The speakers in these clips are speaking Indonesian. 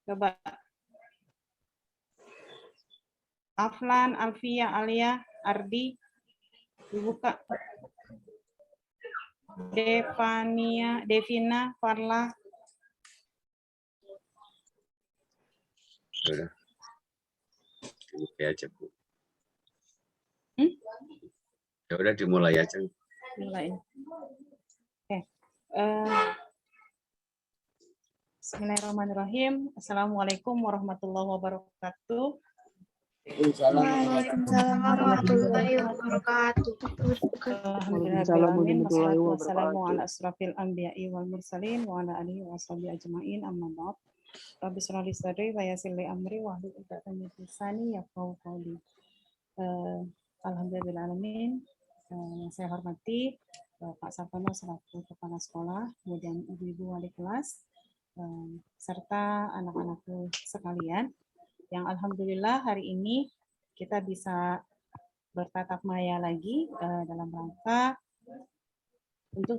Coba. Aflan, Alfia, Alia, Ardi, dibuka. Devina, Farla. Sudah. Dimulai aja, Bu. Ya udah dimulai aja. Mulai. Oke. Bismillahirrahmanirrahim. Assalamualaikum warahmatullahi wabarakatuh. Waalaikumsalam warahmatullahi wabarakatuh. Alhamdulillahirrahmanirrahim. Wassalatu wassalamu ala asrafil anbiya'i wal mursalin wa ala alihi wa sahbihi ajma'in amma ba'd. Rabbi shrah li sadri wa yassir li amri wahlul 'uqdatam min lisani yafqahu qawli. Alhamdulillahirrahmanirrahim. Saya hormati Pak Sartono selaku kepala sekolah, kemudian ibu-ibu wali kelas, serta anak-anakku sekalian, yang alhamdulillah hari ini kita bisa bertatap maya lagi dalam rangka untuk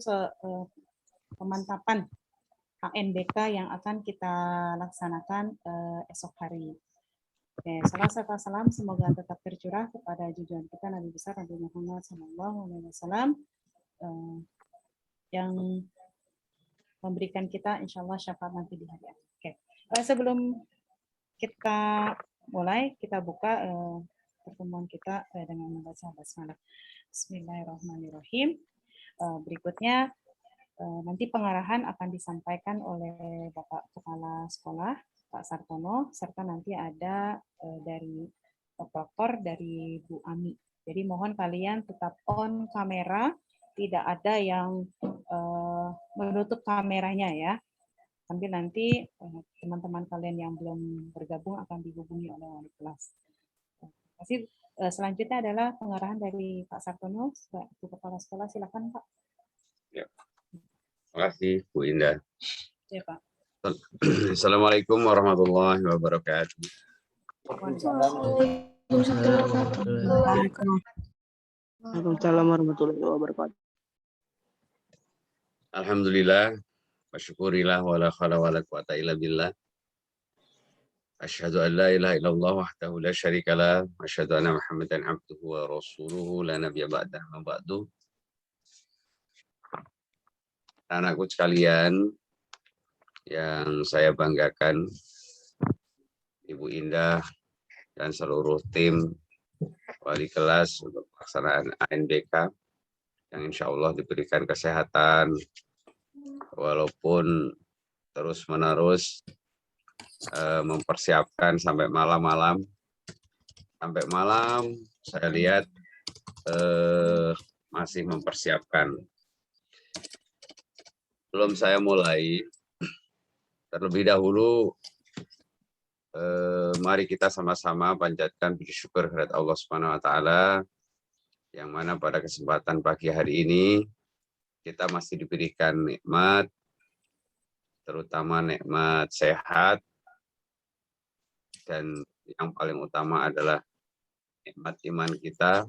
pemantapan ANBK yang akan kita laksanakan esok hari. Oke, salam semoga tetap tercurah kepada junjungan kita Nabi besar Nabi Muhammad SAW yang memberikan kita insya Allah syafaat nanti di hari akhir. Oke, sebelum kita mulai, kita buka pertemuan kita dengan membaca basmalah. Bismillahirrahmanirrahim. Berikutnya nanti pengarahan akan disampaikan oleh Bapak Kepala Sekolah Pak Sartono, serta nanti ada dari operator dari Bu Ami. Jadi mohon kalian tetap on kamera, tidak ada yang menutup kameranya ya. Sambil nanti teman-teman kalian yang belum bergabung akan dihubungi oleh wali kelas. Selanjutnya adalah pengarahan dari Pak Sartono, sebagai Kepala Sekolah. Silakan Pak. Ya. Terima kasih Bu Indah. Ya Pak. Assalamualaikum warahmatullahi wabarakatuh. Waalaikumsalam warahmatullahi wabarakatuh. Alhamdulillah, wa syukurillah wa la khala wa la quwata illa billah. Asyhadu an la ilaha illallah wahdahu la syarikalah wa asyhadu anna Muhammadan abduhu wa rasuluhu la nabiyya ba'dahu ma ba'du. Anakku sekalian yang saya banggakan, Ibu Indah dan seluruh tim wali kelas untuk pelaksanaan ANBK yang insya Allah diberikan kesehatan walaupun terus-menerus mempersiapkan sampai malam-malam. Sampai malam saya lihat masih mempersiapkan. Sebelum saya mulai, terlebih dahulu mari kita sama-sama panjatkan puji syukur kepada Allah Subhanahu wa taala yang mana pada kesempatan pagi hari ini kita masih diberikan nikmat, terutama nikmat sehat, dan yang paling utama adalah nikmat iman kita,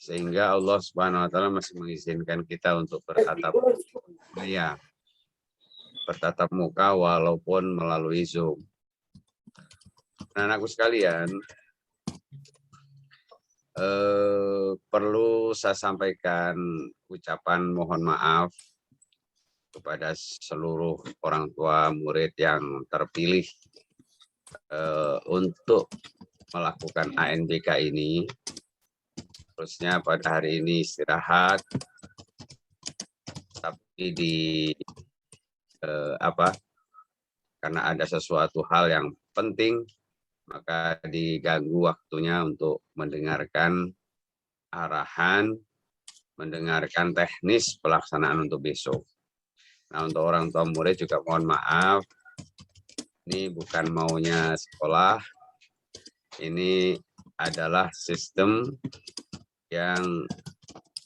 sehingga Allah Subhanahu wa taala masih mengizinkan kita untuk bertatap muka walaupun melalui Zoom. Nah, anakku sekalian, perlu saya sampaikan ucapan mohon maaf kepada seluruh orang tua murid yang terpilih untuk melakukan ANBK ini. Terusnya pada hari ini istirahat, tapi karena ada sesuatu hal yang penting, maka diganggu waktunya untuk mendengarkan arahan, mendengarkan teknis pelaksanaan untuk besok. Nah, untuk orang tua murid juga mohon maaf, ini bukan maunya sekolah, ini adalah sistem yang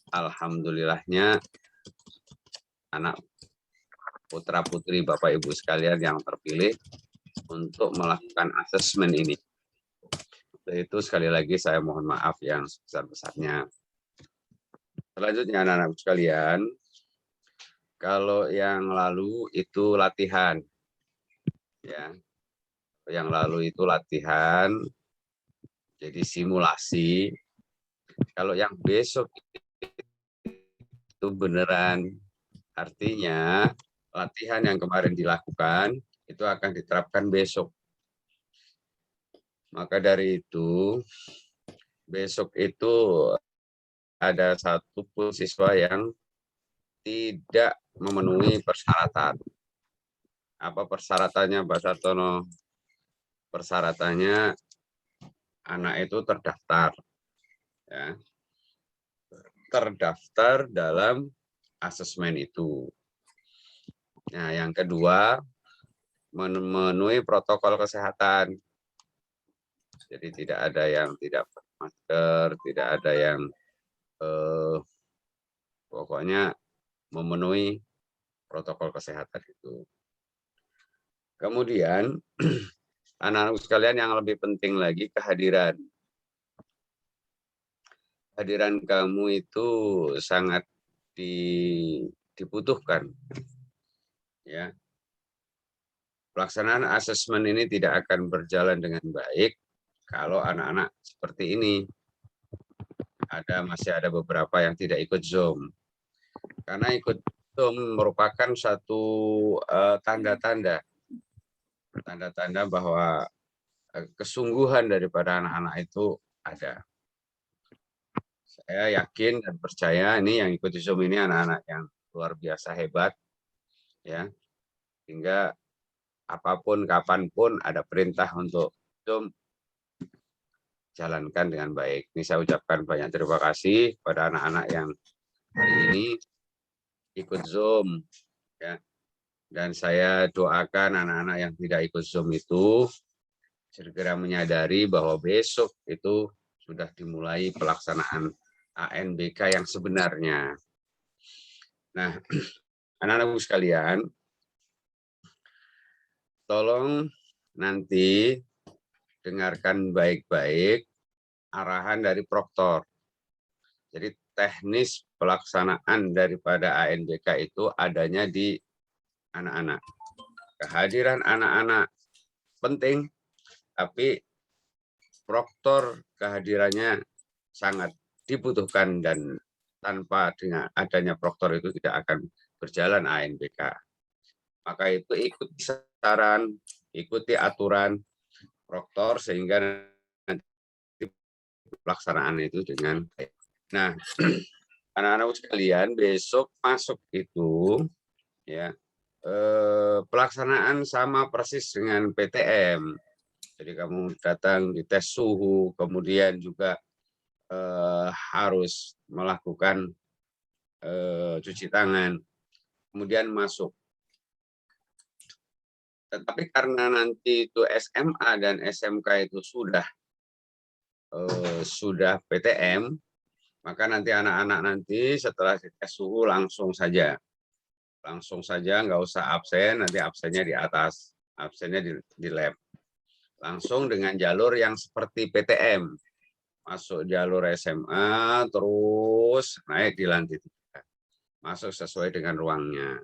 alhamdulillahnya anak putra-putri Bapak Ibu sekalian yang terpilih untuk melakukan asesmen ini. Itu sekali lagi saya mohon maaf yang sebesar-besarnya. Selanjutnya anak-anak sekalian, kalau yang lalu itu latihan, ya. yang lalu itu latihan, jadi simulasi. Kalau yang besok itu beneran, artinya latihan yang kemarin dilakukan itu akan diterapkan besok. Maka dari itu, besok itu ada satu pun siswa yang tidak memenuhi persyaratan. Apa persyaratannya, Pak Sartono? Persyaratannya anak itu terdaftar, ya, terdaftar dalam asesmen itu. Nah, yang kedua, memenuhi protokol kesehatan. Jadi tidak ada yang tidak pakai masker, tidak ada yang pokoknya memenuhi protokol kesehatan itu. Kemudian anak-anak sekalian yang lebih penting lagi kehadiran. Kehadiran kamu itu sangat dibutuhkan. Ya. Pelaksanaan asesmen ini tidak akan berjalan dengan baik kalau anak-anak seperti ini. Masih ada beberapa yang tidak ikut Zoom. Karena ikut Zoom merupakan satu tanda-tanda bahwa kesungguhan daripada anak-anak itu ada. Saya yakin dan percaya ini yang ikut Zoom ini anak-anak yang luar biasa hebat, ya. Hingga apapun, kapanpun ada perintah untuk Zoom, jalankan dengan baik. Ini saya ucapkan banyak terima kasih kepada anak-anak yang hari ini ikut Zoom, ya. Dan saya doakan anak-anak yang tidak ikut Zoom itu segera menyadari bahwa besok itu sudah dimulai pelaksanaan ANBK yang sebenarnya. Nah, anak-anak sekalian, tolong nanti dengarkan baik-baik arahan dari proktor. Jadi teknis pelaksanaan daripada ANBK itu adanya di anak-anak. Kehadiran anak-anak penting, tapi proktor kehadirannya sangat dibutuhkan dan tanpa dengan adanya proktor itu tidak akan berjalan ANBK. Maka itu ikuti saran, ikuti aturan proktor sehingga nanti pelaksanaan itu dengan baik. Nah, anak-anak sekalian, besok masuk itu ya pelaksanaan sama persis dengan PTM. Jadi kamu datang di tes suhu, kemudian juga harus melakukan cuci tangan, kemudian masuk. Tetapi karena nanti itu SMA dan SMK itu sudah PTM, maka nanti anak-anak nanti setelah tes suhu langsung saja, nggak usah absen, nanti absennya di atas, absennya di lab. Langsung dengan jalur yang seperti PTM, masuk jalur SMA, terus naik di lantai 3, masuk sesuai dengan ruangnya.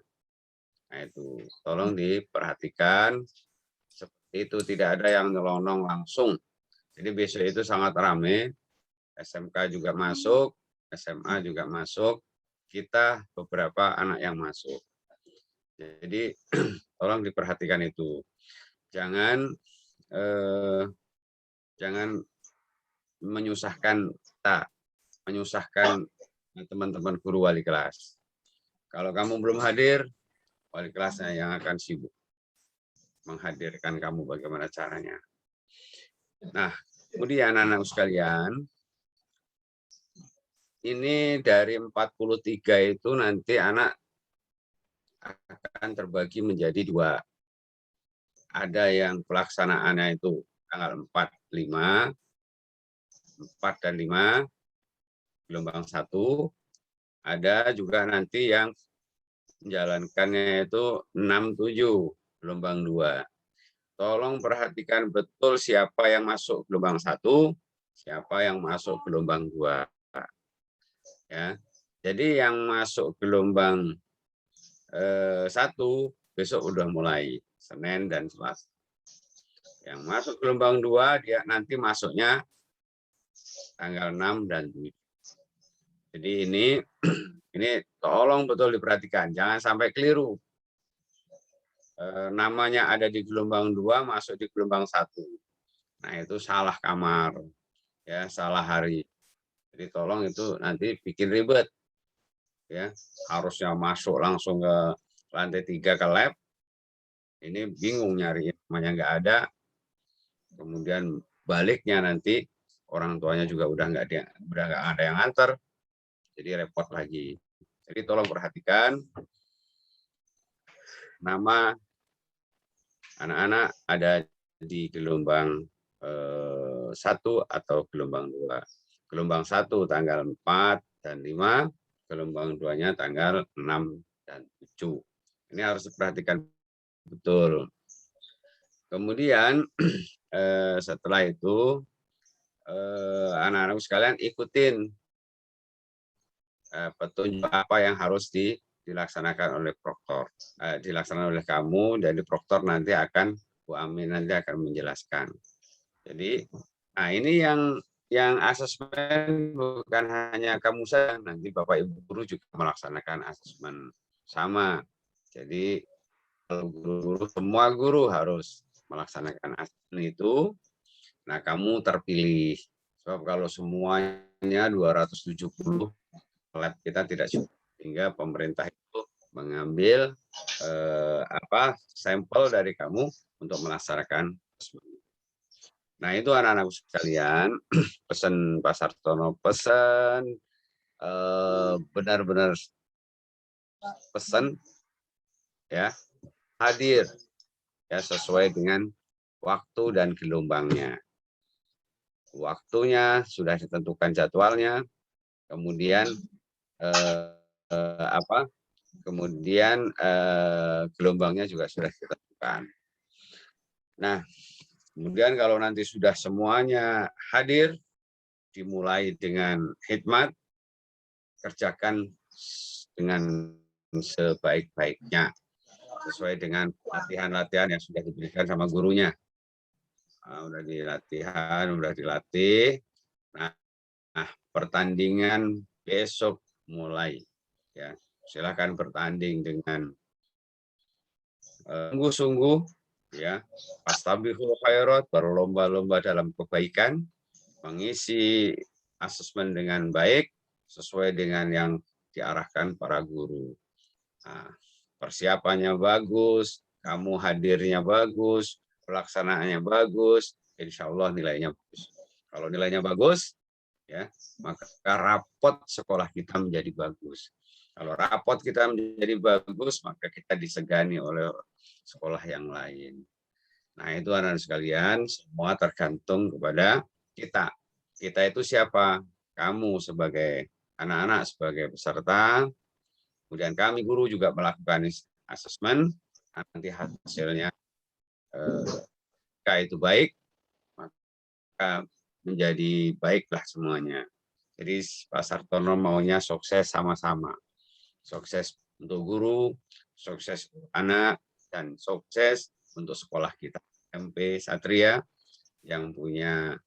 Nah itu, tolong diperhatikan, seperti itu, tidak ada yang nyelonong langsung. Jadi besok itu sangat ramai, SMK juga masuk, SMA juga masuk, kita beberapa anak yang masuk. Jadi tolong diperhatikan itu. Jangan menyusahkan kita, menyusahkan teman-teman guru wali kelas. Kalau kamu belum hadir, wali kelasnya yang akan sibuk menghadirkan kamu bagaimana caranya. Nah, kemudian anak-anak sekalian, ini dari 43 itu nanti anak akan terbagi menjadi 2. Ada yang pelaksanaannya itu tanggal 4 dan 5, gelombang 1. Ada juga nanti yang menjalankannya itu 6-7, gelombang 2. Tolong perhatikan betul siapa yang masuk gelombang 1, siapa yang masuk gelombang 2. Ya. Jadi yang masuk gelombang 1 besok udah mulai, Senin dan Selasa. Yang masuk gelombang 2 dia nanti masuknya tanggal 6 dan 7. Jadi ini tolong betul diperhatikan, jangan sampai keliru. Namanya ada di gelombang 2 masuk di gelombang 1. Nah, itu salah kamar. Ya, salah hari. Jadi tolong itu nanti bikin ribet. Ya, harusnya masuk langsung ke lantai 3 ke lab. Ini bingung nyari namanya nggak ada. Kemudian baliknya nanti orang tuanya juga udah nggak ada yang antar. Jadi repot lagi. Jadi tolong perhatikan nama anak-anak ada di gelombang 1 atau gelombang 2. Gelombang 1 tanggal 4 dan 5, gelombang 2-nya tanggal 6 dan 7. Ini harus diperhatikan betul. Kemudian setelah itu anak-anak sekalian ikutin petunjuk apa yang harus dilaksanakan oleh proktor, dilaksanakan oleh kamu, dari proktor nanti akan Bu Amin nanti akan menjelaskan. Jadi, nah ini yang asesmen bukan hanya kamu saja, nanti Bapak Ibu guru juga melaksanakan asesmen sama. Jadi kalau guru-guru, semua guru harus melaksanakan asesmen itu. Nah, kamu terpilih. Sebab kalau semuanya 270 lab kita tidak cukup, sehingga pemerintah itu mengambil sampel dari kamu untuk melaksanakan asesmen. Nah, itu anak-anak sekalian, pesan Pak Sartono, pesan benar-benar pesan ya, hadir ya sesuai dengan waktu dan gelombangnya. Waktunya sudah ditentukan jadwalnya, kemudian kemudian gelombangnya juga sudah ditentukan. Nah, kemudian kalau nanti sudah semuanya hadir, dimulai dengan hikmat, kerjakan dengan sebaik-baiknya, sesuai dengan latihan-latihan yang sudah diberikan sama gurunya. Udah dilatih. Nah, pertandingan besok mulai. Ya, silakan bertanding dengan sungguh-sungguh, ya, fastabiqul khairat, berlomba-lomba dalam kebaikan, mengisi asesmen dengan baik sesuai dengan yang diarahkan para guru. Nah, persiapannya bagus, kamu hadirnya bagus, pelaksanaannya bagus, insya Allah nilainya bagus. Kalau nilainya bagus, ya, maka rapot sekolah kita menjadi bagus. Kalau rapot kita menjadi bagus, maka kita disegani oleh sekolah yang lain. Nah, itu anak-anak sekalian, semua tergantung kepada kita. Kita itu siapa? Kamu sebagai anak-anak, sebagai peserta, kemudian kami guru juga melakukan asesmen, nanti hasilnya jika itu baik, maka menjadi baiklah semuanya. Jadi Pak Sartono maunya sukses sama-sama. Sukses untuk guru, sukses untuk anak, dan sukses untuk sekolah kita. SMP Satria yang punya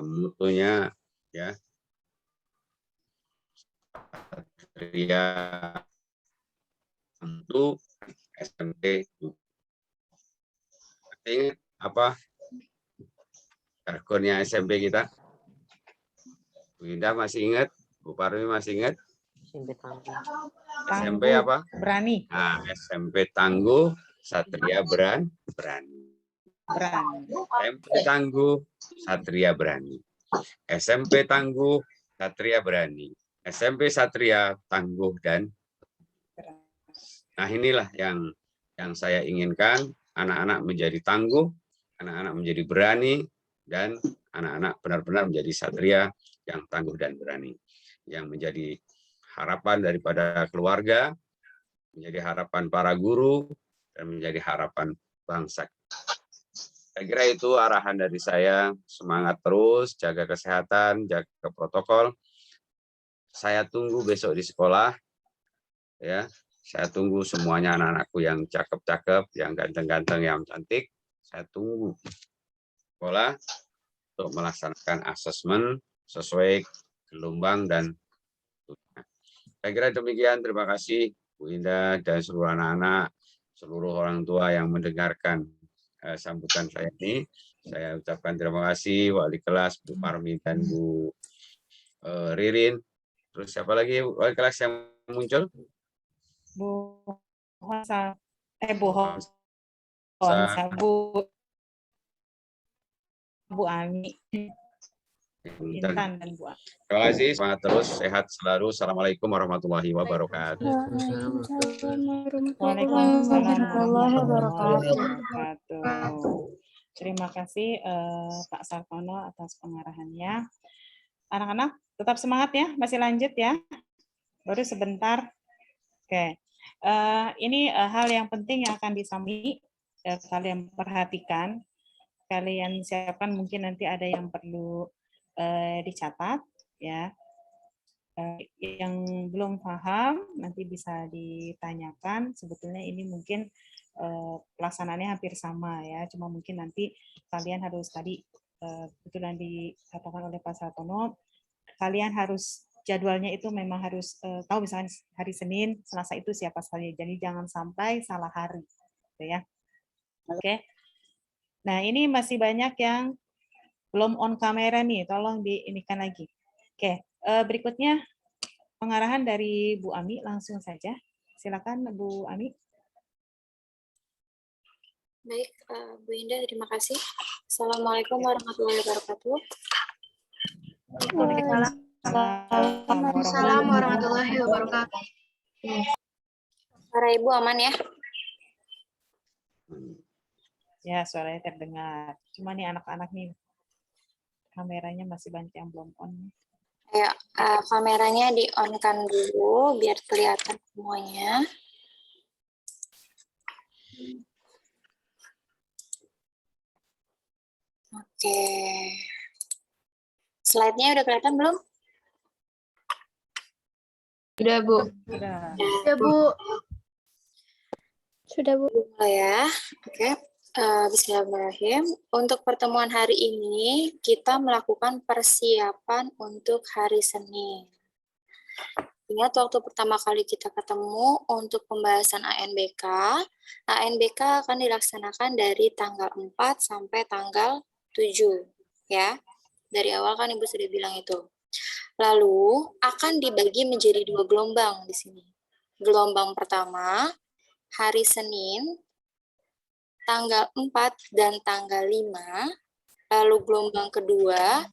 mutunya ya, Satria untuk SMP. Ingat apa jargonnya SMP kita? Bu Indah masih ingat? Bu Parmi masih ingat? SMP apa? Berani. Nah, SMP tangguh, Satria berani. SMP tangguh, Satria berani. SMP tangguh, Satria berani. SMP Satria tangguh dan. Nah, inilah yang saya inginkan, anak-anak menjadi tangguh, anak-anak menjadi berani, dan anak-anak benar-benar menjadi satria yang tangguh dan berani. Yang menjadi harapan daripada keluarga, menjadi harapan para guru, dan menjadi harapan bangsa. Saya kira itu arahan dari saya. Semangat terus, jaga kesehatan, jaga protokol. Saya tunggu besok di sekolah. Ya, saya tunggu semuanya anak-anakku yang cakep-cakep, yang ganteng-ganteng, yang cantik. Saya tunggu sekolah untuk melaksanakan asesmen sesuai gelombang dan saya kira demikian. Terima kasih Bu Indah dan seluruh anak-anak, seluruh orang tua yang mendengarkan sambutan saya ini. Saya ucapkan terima kasih Wali kelas Bu Parmi dan Bu Ririn. Terus siapa lagi Wali kelas yang muncul? Bu Honsa, Bu Honsa. Honsa, Bu Ami, Bu Intan dan Bu Ami. Terima kasih, semangat terus, sehat selalu. Assalamualaikum warahmatullahi wabarakatuh. Waalaikumsalam warahmatullahi wabarakatuh. Terima kasih Pak Sartono atas pengarahannya. Anak-anak tetap semangat ya, masih lanjut ya. Baru sebentar. Oke. Ini hal yang penting yang akan disami kalian perhatikan. Kalian siapkan, mungkin nanti ada yang perlu dicatat ya. Yang belum paham nanti bisa ditanyakan. Sebetulnya ini mungkin pelaksanaannya hampir sama ya, cuma mungkin nanti kalian harus tadi kebetulan dikatakan oleh Pak Sartono, kalian harus jadwalnya itu memang harus tahu misalnya hari Senin, Selasa itu siapa saja. Jadi jangan sampai salah hari, gitu ya. Oke. Nah ini masih banyak yang belum on kamera nih, tolong diinikan lagi. Oke, berikutnya pengarahan dari Bu Ami langsung saja. Silakan Bu Ami. Baik, Bu Indah, terima kasih. Assalamualaikum warahmatullahi wabarakatuh. Waalaikumsalam warahmatullahi wabarakatuh. Para Ibu aman ya? Ya, suaranya terdengar. Cuma nih anak-anak nih, kameranya masih banyak yang belum on. Ayo, kameranya di-on-kan dulu biar kelihatan semuanya. Oke. Slide-nya udah kelihatan belum? Sudah, Bu. Sudah. Sudah, Bu. Sudah, Bu. Mulai ya. Oke. Bismillahirrahmanirrahim. Untuk pertemuan hari ini, kita melakukan persiapan untuk hari Senin. Ingat waktu pertama kali kita ketemu untuk pembahasan ANBK. ANBK akan dilaksanakan dari tanggal 4 sampai tanggal 7. Ya, dari awal kan Ibu sudah bilang itu. Lalu akan dibagi menjadi 2 gelombang di sini. Gelombang pertama, hari Senin, tanggal 4 dan tanggal 5. Lalu gelombang kedua,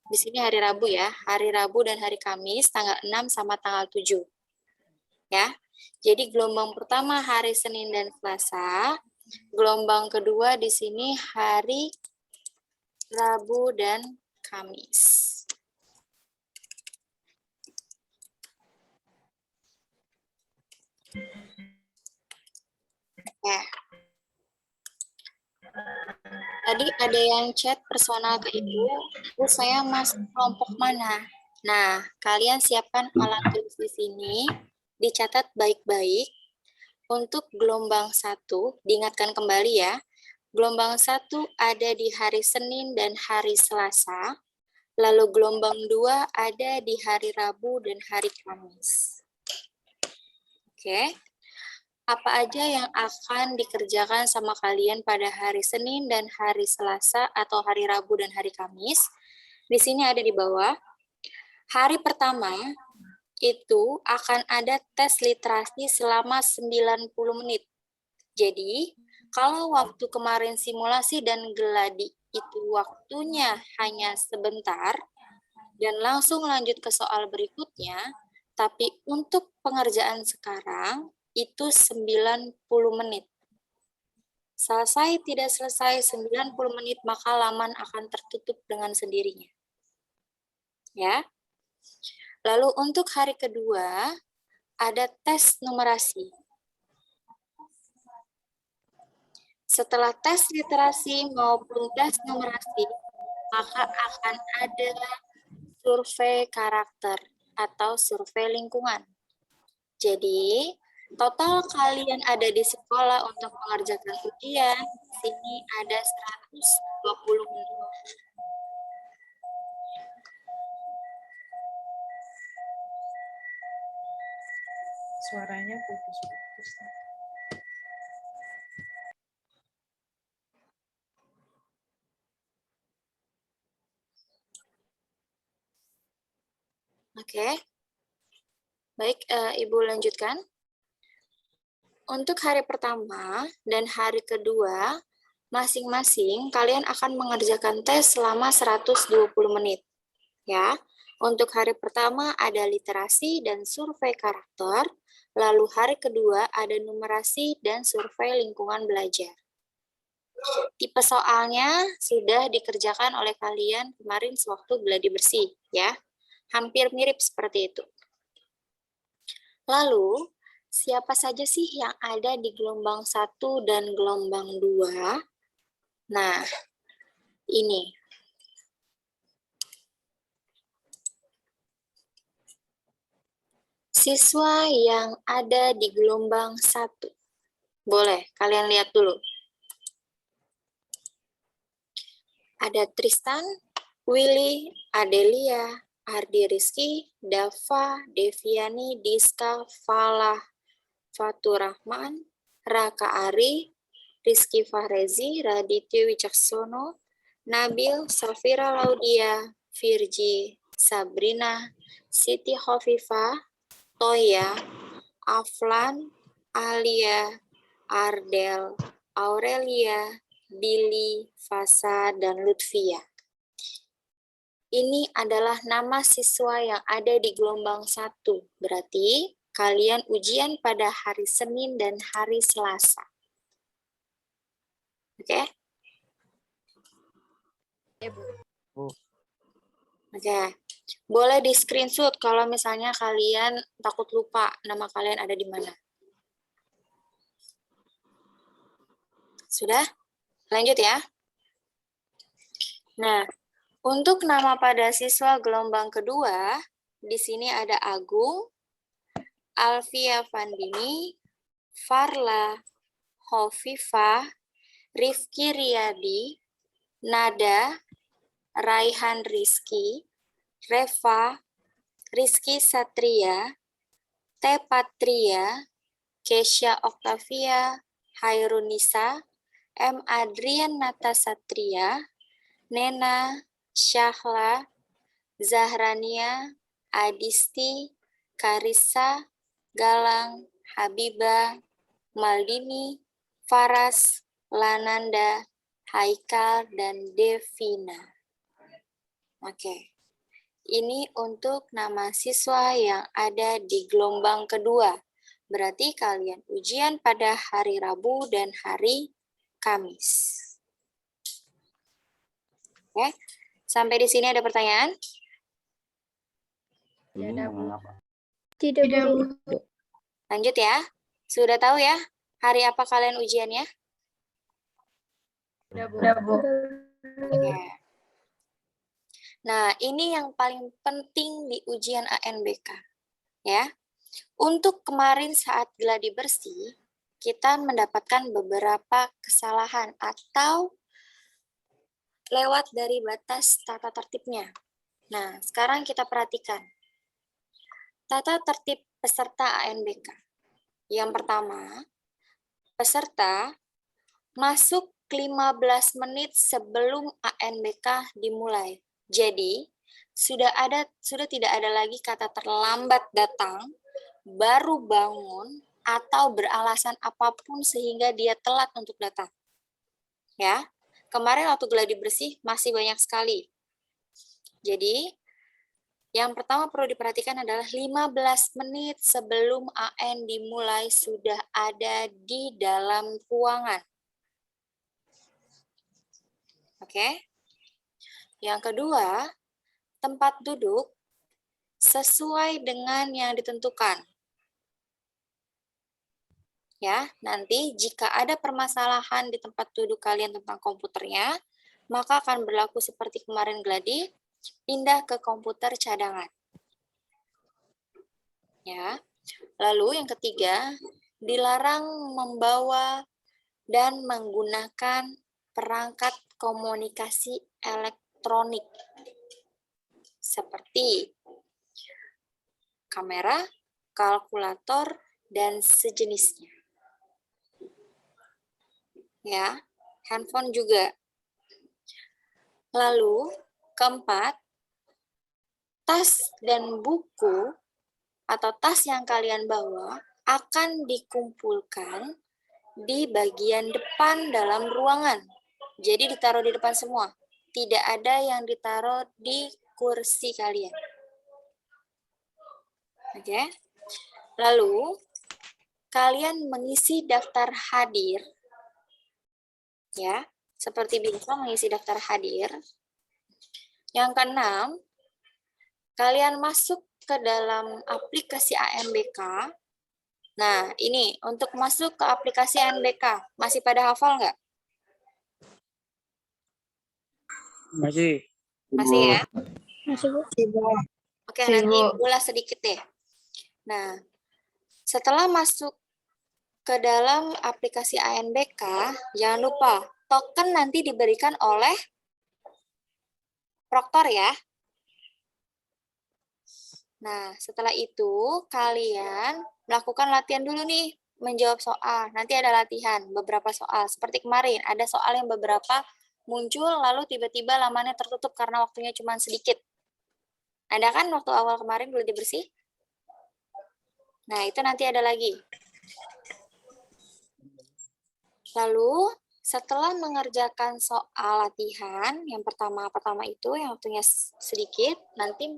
di sini hari Rabu ya, hari Rabu dan hari Kamis tanggal 6 sama tanggal 7. Ya. Jadi gelombang pertama hari Senin dan Selasa, gelombang kedua di sini hari Rabu dan Kamis. Ya. Tadi ada yang chat personal ke Ibu, Bu saya masuk kelompok mana? Nah, kalian siapkan alat tulis di sini, dicatat baik-baik. Untuk gelombang 1, diingatkan kembali ya, gelombang 1 ada di hari Senin dan hari Selasa, lalu gelombang 2 ada di hari Rabu dan hari Kamis. Oke. Apa aja yang akan dikerjakan sama kalian pada hari Senin dan hari Selasa atau hari Rabu dan hari Kamis? Di sini ada di bawah. Hari pertama itu akan ada tes literasi selama 90 menit. Jadi, kalau waktu kemarin simulasi dan geladi itu waktunya hanya sebentar dan langsung lanjut ke soal berikutnya, tapi untuk pengerjaan sekarang itu 90 menit. Selesai tidak selesai 90 menit, maka laman akan tertutup dengan sendirinya. Ya. Lalu untuk hari kedua, ada tes numerasi. Setelah tes literasi maupun tes numerasi, maka akan ada survei karakter atau survei lingkungan. Jadi, Total kalian ada di sekolah untuk mengerjakan ujian, di sini ada 120 menit. Suaranya putus-putus. Oke. Baik, Ibu lanjutkan. Untuk hari pertama dan hari kedua, masing-masing kalian akan mengerjakan tes selama 120 menit. Ya. Untuk hari pertama ada literasi dan survei karakter, lalu hari kedua ada numerasi dan survei lingkungan belajar. Tipe soalnya sudah dikerjakan oleh kalian kemarin sewaktu gladi bersih, ya. Hampir mirip seperti itu. Lalu, siapa saja sih yang ada di gelombang 1 dan gelombang 2? Nah, ini. Siswa yang ada di gelombang 1. Boleh, kalian lihat dulu. Ada Tristan, Willy, Adelia, Ardi Rizky, Dava, Deviani, Diska, Falah, Fatur Rahman, Raka Ari, Rizky Fahrezi, Raditya Wicaksono, Nabil, Safira Laudia, Virgi, Sabrina, Siti Khofifah, Toya, Aflan, Alia, Ardel, Aurelia, Billy, Fasa, dan Lutfia. Ini adalah nama siswa yang ada di gelombang 1. Berarti kalian ujian pada hari Senin dan hari Selasa. Oke? Oke. Boleh di screenshot kalau misalnya kalian takut lupa nama kalian ada di mana. Sudah? Lanjut ya. Nah, untuk nama pada siswa gelombang kedua, di sini ada Agung, Alfia Vandini, Farla, Hovifa, Rifki Riyadi, Nada, Raihan Rizky, Reva, Rizky Satria, T. Patria, Kesha Oktavia, Hairunisa, M. Adrian Nata Satria, Nena, Syahla, Zahrania, Adisti, Karissa, Galang, Habibah, Maldini, Faras, Lananda, Haikal, dan Devina. Oke. Ini untuk nama siswa yang ada di gelombang kedua. Berarti kalian ujian pada hari Rabu dan hari Kamis. Oke. Sampai di sini ada pertanyaan? Tidak, Bu. Lanjut ya. Sudah tahu ya hari apa kalian ujiannya? Tidak, Bu. Oke. Nah, ini yang paling penting di ujian ANBK. Ya. Untuk kemarin saat gladi bersih, kita mendapatkan beberapa kesalahan atau lewat dari batas tata tertibnya. Nah, sekarang kita perhatikan. Tata tertib peserta ANBK. Yang pertama, peserta masuk 15 menit sebelum ANBK dimulai. Jadi, sudah tidak ada lagi kata terlambat datang, baru bangun, atau beralasan apapun sehingga dia telat untuk datang. Ya, kemarin waktu gladi bersih masih banyak sekali. Jadi, yang pertama perlu diperhatikan adalah 15 menit sebelum AN dimulai sudah ada di dalam ruangan. Oke. Yang kedua, tempat duduk sesuai dengan yang ditentukan. Ya, nanti jika ada permasalahan di tempat duduk kalian tentang komputernya, maka akan berlaku seperti kemarin gladi, pindah ke komputer cadangan. Ya. Lalu yang ketiga, dilarang membawa dan menggunakan perangkat komunikasi elektronik seperti kamera, kalkulator, dan sejenisnya. Ya, handphone juga. Lalu, keempat, tas dan buku atau tas yang kalian bawa akan dikumpulkan di bagian depan dalam ruangan. Jadi ditaruh di depan semua. Tidak ada yang ditaruh di kursi kalian. Oke. Lalu, kalian mengisi daftar hadir. Ya, seperti biasa mengisi daftar hadir. Yang keenam, kalian masuk ke dalam aplikasi ANBK. Nah, ini untuk masuk ke aplikasi ANBK, masih pada hafal nggak? Masih. Masih ya? Masih, Bu. Oke, nanti ulas sedikit deh. Nah, setelah masuk ke dalam aplikasi ANBK, jangan lupa, token nanti diberikan oleh proktor ya. Nah, setelah itu kalian melakukan latihan dulu nih, menjawab soal. Nanti ada latihan, beberapa soal. Seperti kemarin, ada soal yang beberapa muncul, lalu tiba-tiba lamannya tertutup karena waktunya cuma sedikit. Ada kan waktu awal kemarin belum dibersih? Nah, itu nanti ada lagi. Lalu, setelah mengerjakan soal latihan, yang pertama itu, yang waktunya sedikit, nanti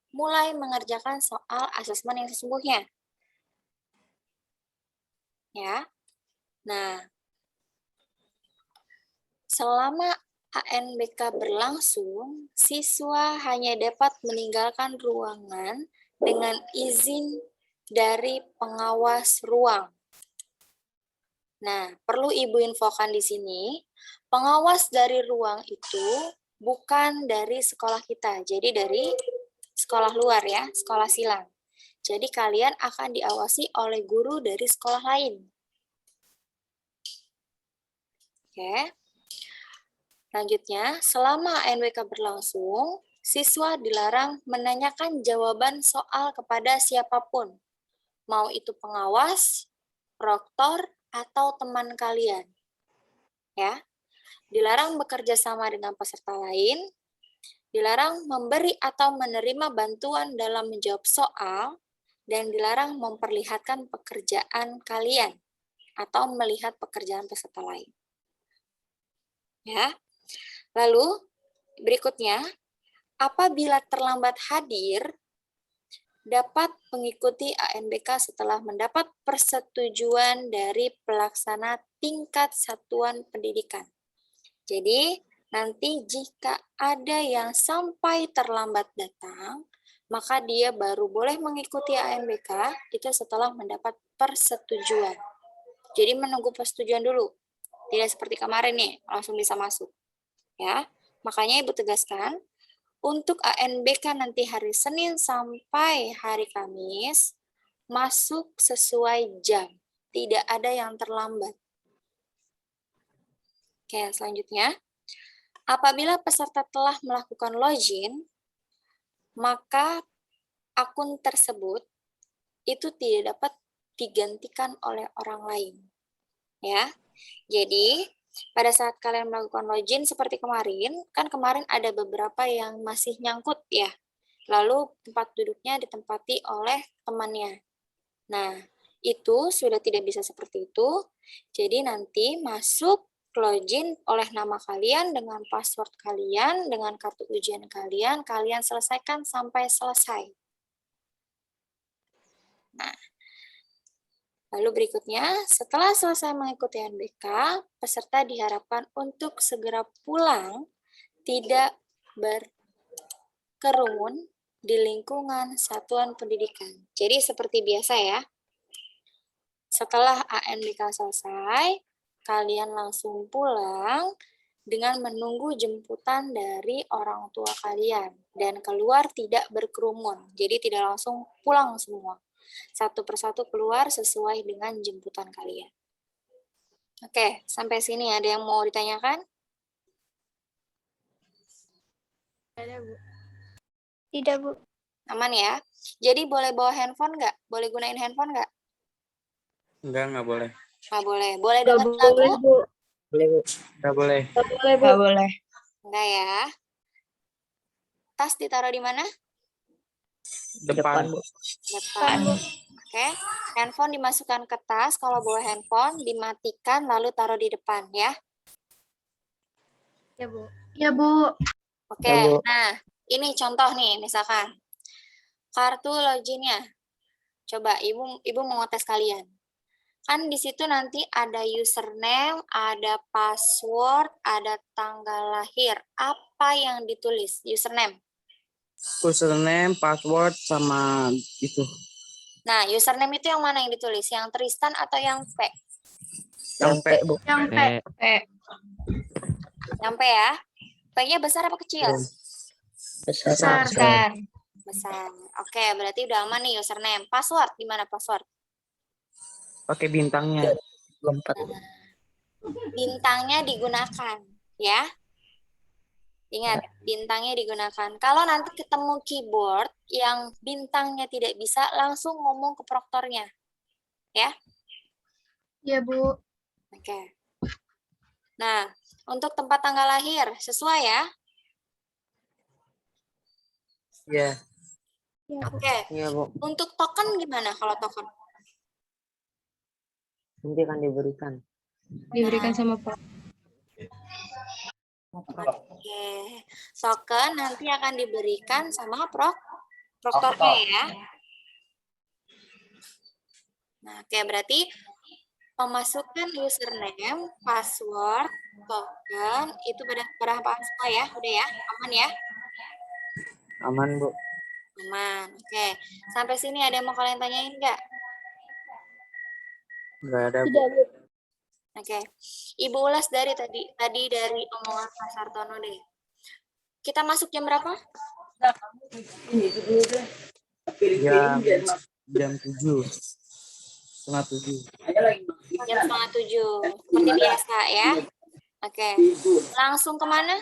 mulai mengerjakan soal asesmen yang sesungguhnya. Ya. Nah, selama ANBK berlangsung, siswa hanya dapat meninggalkan ruangan dengan izin dari pengawas ruang. Nah, perlu Ibu infokan di sini, pengawas dari ruang itu bukan dari sekolah kita, jadi dari sekolah luar ya, sekolah silang. Jadi kalian akan diawasi oleh guru dari sekolah lain. Oke. Selanjutnya, selama ANWK berlangsung, siswa dilarang menanyakan jawaban soal kepada siapapun, mau itu pengawas, proktor, atau teman kalian. Ya, dilarang bekerja sama dengan peserta lain, dilarang memberi atau menerima bantuan dalam menjawab soal, dan dilarang memperlihatkan pekerjaan kalian atau melihat pekerjaan peserta lain. Ya. Lalu, berikutnya, apabila terlambat hadir, dapat mengikuti ANBK setelah mendapat persetujuan dari pelaksana tingkat satuan pendidikan. Jadi, nanti jika ada yang sampai terlambat datang, maka dia baru boleh mengikuti ANBK itu setelah mendapat persetujuan. Jadi, menunggu persetujuan dulu. Tidak seperti kemarin nih, langsung bisa masuk. Ya. Makanya Ibu tegaskan, untuk ANBK nanti hari Senin sampai hari Kamis, masuk sesuai jam. Tidak ada yang terlambat. Oke, selanjutnya. Apabila peserta telah melakukan login, maka akun tersebut itu tidak dapat digantikan oleh orang lain. Ya. Jadi, pada saat kalian melakukan login seperti kemarin, kan kemarin ada beberapa yang masih nyangkut ya. Lalu tempat duduknya ditempati oleh temannya. Nah, itu sudah tidak bisa seperti itu. Jadi nanti masuk login oleh nama kalian dengan password kalian, dengan kartu ujian kalian, kalian selesaikan sampai selesai. Nah, lalu berikutnya, setelah selesai mengikuti ANBK, peserta diharapkan untuk segera pulang, tidak berkerumun di lingkungan satuan pendidikan. Jadi seperti biasa ya, setelah ANBK selesai, kalian langsung pulang dengan menunggu jemputan dari orang tua kalian dan keluar tidak berkerumun. Jadi tidak langsung pulang semua. satu persatu keluar sesuai dengan jemputan kalian. Oke, sampai sini ada yang mau ditanyakan? Tidak, Bu. Aman ya? Jadi boleh bawa handphone nggak? Boleh gunain handphone nggak? Enggak boleh. Nggak boleh. Boleh dengar lagu? Boleh, Bu. Enggak boleh. Nggak boleh. Enggak ya. Tas ditaruh di mana? Depan. Depan. Oke. Handphone dimasukkan ke tas. Kalau bawa handphone, dimatikan lalu taruh di depan ya. Ya, Bu. Ya, Bu. Oke. Ya, Bu. Nah, ini contoh nih, misalkan kartu loginnya. Coba ibu mau tes kalian. Kan di situ nanti ada username, ada password, ada tanggal lahir. Apa yang ditulis? Username. Username, password, sama itu. Nah, username itu yang mana yang ditulis? Yang Tristan atau yang P? Yang P, Bu. Yang P. Yang P ya. P-nya besar apa kecil? Besar. Besar. Oke, berarti udah aman nih username. Password, gimana password? Pakai bintangnya. Bintangnya digunakan, ya. Ingat, bintangnya digunakan. Kalau nanti ketemu keyboard yang bintangnya tidak bisa, langsung ngomong ke proktornya. Ya? Ya, Bu. Oke. Nah, untuk tempat tanggal lahir, sesuai ya? Iya. Oke. Iya, Bu. Untuk token gimana kalau token? Nanti akan diberikan. Diberikan sama Pak. Oke. Token nanti akan diberikan sama proktornya ya. Nah, oke, berarti memasukkan username, password, token, itu pada paham semua ya? Udah ya? Aman ya? Aman, Bu. Aman. Oke. Sampai sini ada yang mau kalian tanyain nggak? Enggak ada, Bu. Oke. Ibu ulas dari tadi dari omongan Pak Sartono deh. Kita masuk jam berapa? Jam 7. Setengah 7. Jam 6:30. Seperti biasa ya. Oke. Langsung kemana?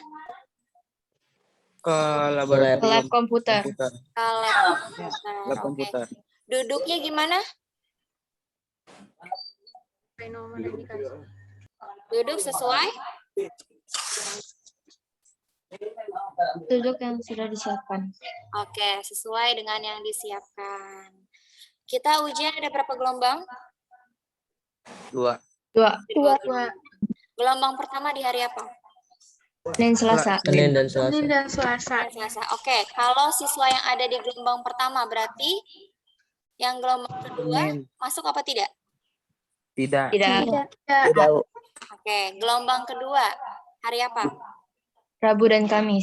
Ke laboratorium. Lab komputer. Ke lab komputer. Lab Oke. komputer. Duduknya gimana? Duduk sesuai? Duduk yang sudah disiapkan. Oke, sesuai dengan yang disiapkan. Kita ujian ada berapa gelombang? 2. Dua. Gelombang pertama di hari apa? Senin, Selasa. Senin dan Selasa. Oke, kalau siswa yang ada di gelombang pertama berarti yang gelombang kedua Senin. masuk apa tidak? Tidak. Oke, gelombang kedua hari apa? Rabu dan Kamis.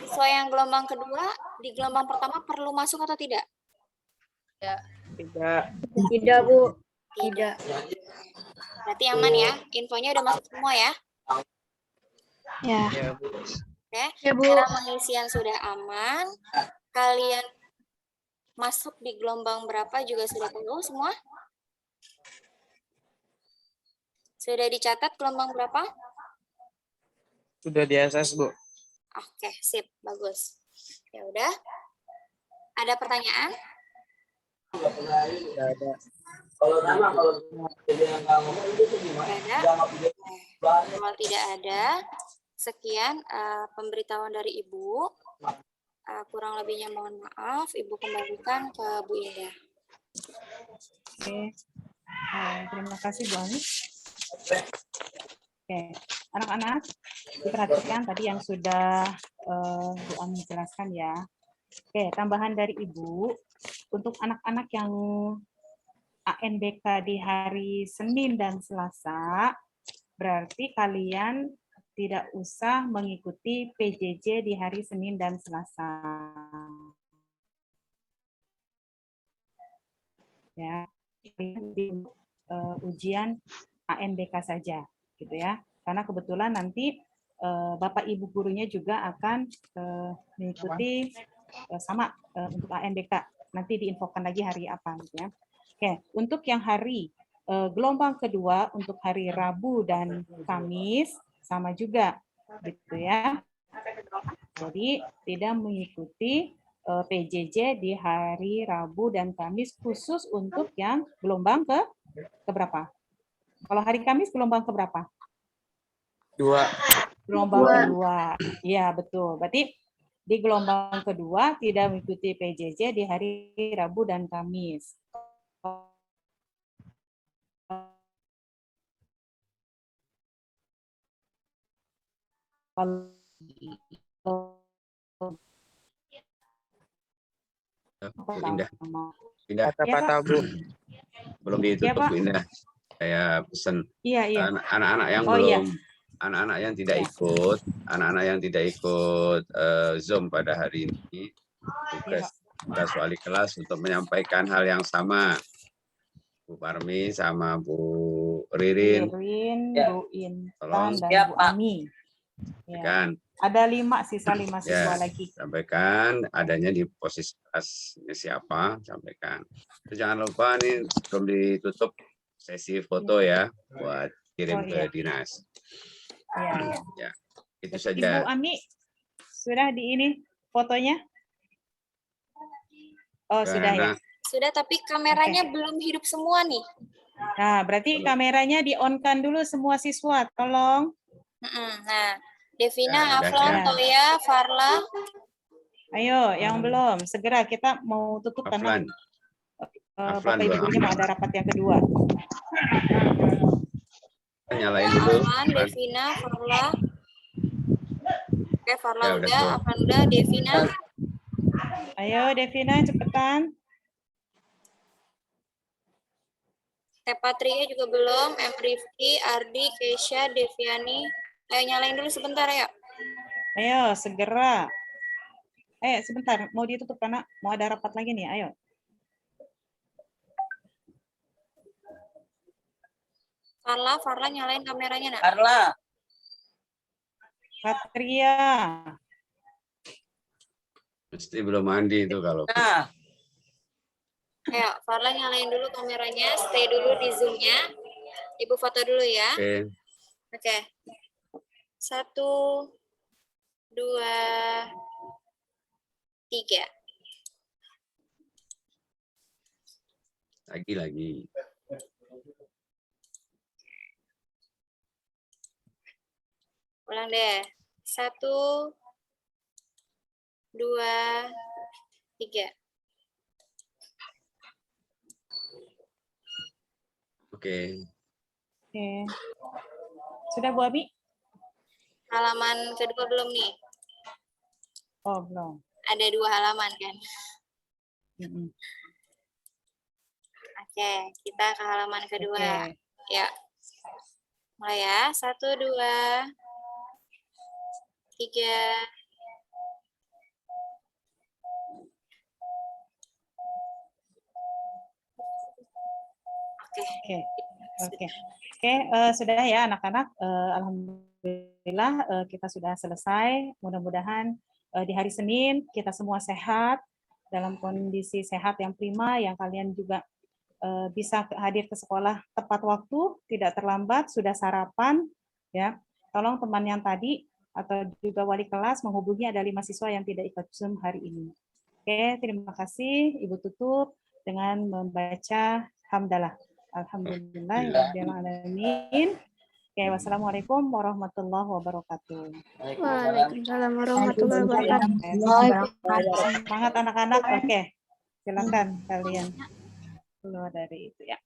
Siswa yang gelombang kedua di gelombang pertama perlu masuk atau tidak? Tidak. Tidak, Bu. Tidak. Berarti aman ya? Infonya udah masuk semua ya? Ya. Ya, Bu. Oke, Ya, Bu. cara pengisian sudah aman. Kalian masuk di gelombang berapa juga sudah tahu semua? Sudah dicatat gelombang berapa? Sudah di SS, Bu. Oke, sip, bagus. Ya udah. Ada pertanyaan? Tidak ada. Tidak ada. Kalau tidak ada, sekian pemberitahuan dari Ibu. Kurang lebihnya mohon maaf. Ibu kembalikan ke Bu Indah. Oke. Terima kasih Bu Ani. Oke, anak-anak diperhatikan tadi yang sudah Bu Ani jelaskan ya. Oke, tambahan dari Ibu untuk anak-anak yang ANBK di hari Senin dan Selasa, berarti kalian tidak usah mengikuti PJJ di hari Senin dan Selasa. Ya, di ujian ANBK saja, gitu ya. Karena kebetulan nanti Bapak Ibu gurunya juga akan mengikuti sama untuk ANBK. Nanti diinfokan lagi hari apa gitu ya. Oke, untuk yang hari gelombang kedua untuk hari Rabu dan Kamis sama juga gitu ya. Jadi tidak mengikuti PJJ di hari Rabu dan Kamis khusus untuk yang gelombang keberapa? Kalau hari Kamis gelombang keberapa? 2. Gelombang kedua. Iya, betul. Berarti di gelombang kedua tidak mengikuti PJJ di hari Rabu dan Kamis. Kalau Bu Indah. Indah, Kata-kata Bu. belum ditutup Pak. Bu Indah. Saya pesan Iya. anak-anak yang Oh, iya. anak-anak yang tidak ikut, anak-anak yang tidak ikut Zoom pada hari ini, tugas wali kelas untuk menyampaikan hal yang sama. Bu Parmi sama Bu Ririn, Bu Intan, tolong dan Bu Ami. Ya. kan Ada 5 sisa siswa lagi. sampaikan adanya di posisi kelasnya siapa, sampaikan. Terus jangan lupa nih sebelum ditutup sesi foto ya buat kirim ke dinas. Iya. Ya, itu Ibu saja. Ami sudah di ini fotonya? Oh, sudah ya. Sudah, tapi kameranya belum hidup semua nih. Nah, berarti kameranya di-on-kan dulu semua siswa, tolong. Nah, Devina, Ya, udah, Aflon, ya. Toya, Farla. Ayo, yang belum. Segera kita mau tutup karena Aflan, Bapak Ibu gurunya mau ada rapat yang kedua. Nyalain dulu. Aman, Devina, Farla. Oke, Farla Ya, udah udah, semua. Aflan udah, Devina. Ayo, Devina, cepetan. Tepatria juga belum, M. Rifki, Ardi, Keisha, Deviani. Ayo nyalain dulu sebentar ya. Ayo, segera. Sebentar, mau ditutup karena mau ada rapat lagi nih. Ayo. Farla nyalain kameranya, nak. Carla. Patria. Mesti belum mandi itu kalau. Ayo, Farla nyalain dulu kameranya, stay dulu di Zoom-nya. Ibu foto dulu ya. Oke. 1, 2, 3. Lagi. Ulang deh. 1, 2, 3. Oke. Sudah, Bu Abi? Halaman kedua belum nih? Oh, belum. Ada 2 halaman kan? Oke, kita ke halaman kedua. Ya. Mulai ya. 1, 2, 3. Oke, sudah ya anak-anak. Alhamdulillah kita sudah selesai. Mudah-mudahan di hari Senin kita semua sehat, dalam kondisi sehat yang prima, yang kalian juga bisa hadir ke sekolah tepat waktu, tidak terlambat, sudah sarapan, ya. Tolong teman yang tadi atau juga wali kelas menghubungi, ada 5 siswa yang tidak ikut Zoom hari ini. Oke, terima kasih. Ibu tutup dengan membaca hamdalah. Alhamdulillahirrahmanirrahim. Oke, wassalamualaikum warahmatullahi wabarakatuh. Waalaikumsalam warahmatullahi wabarakatuh. Semangat anak-anak. Oke, silakan kalian keluar dari itu ya.